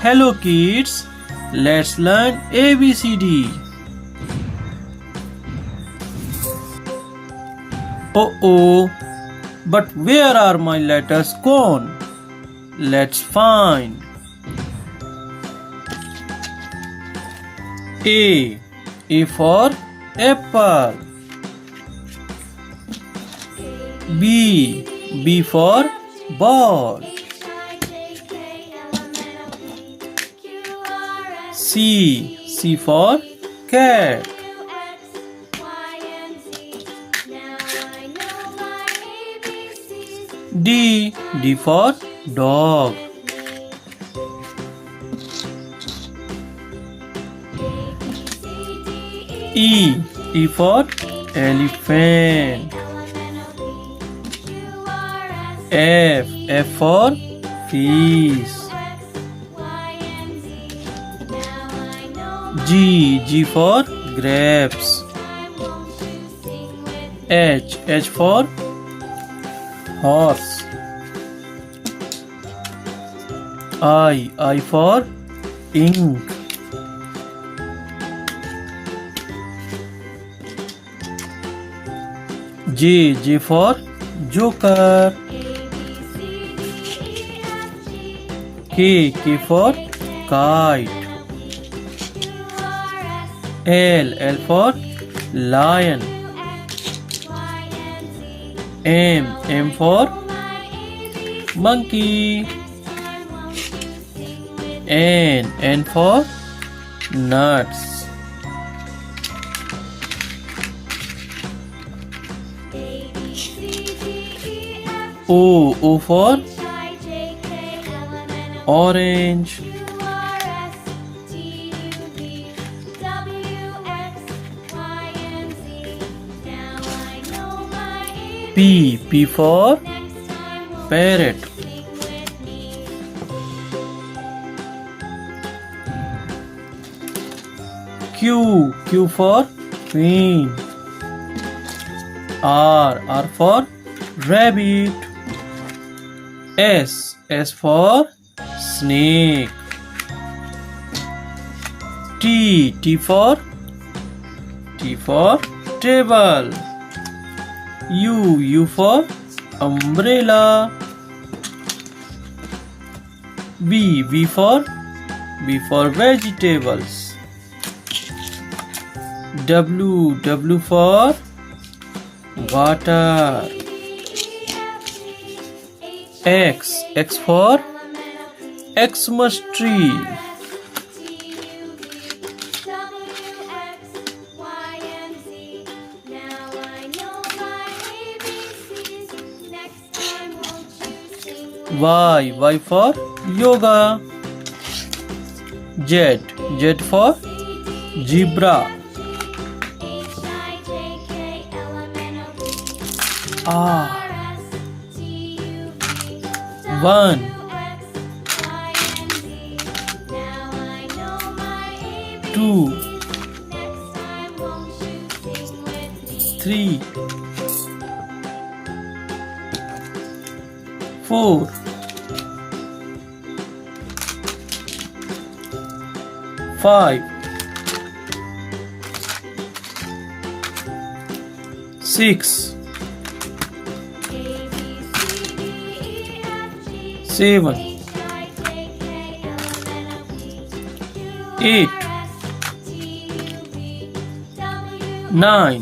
Hello kids, let's learn ABCD. Oh, but where are my letters gone? Let's find. A for apple. B for ball. C for cat. D for dog. E for elephant. F for fish. G for grapes. H for horse. I for ink. J for joker. K for kite. L for lion. M for monkey. N for nuts. O for orange. P for parrot. Q for queen. R for rabbit. S for snake. T for table. U for umbrella. V for vegetables. W for water. X for Xmas tree. Y for yoga. Z for zebra. One, 2, 3, 4, 5, 6, 7, 8, 9,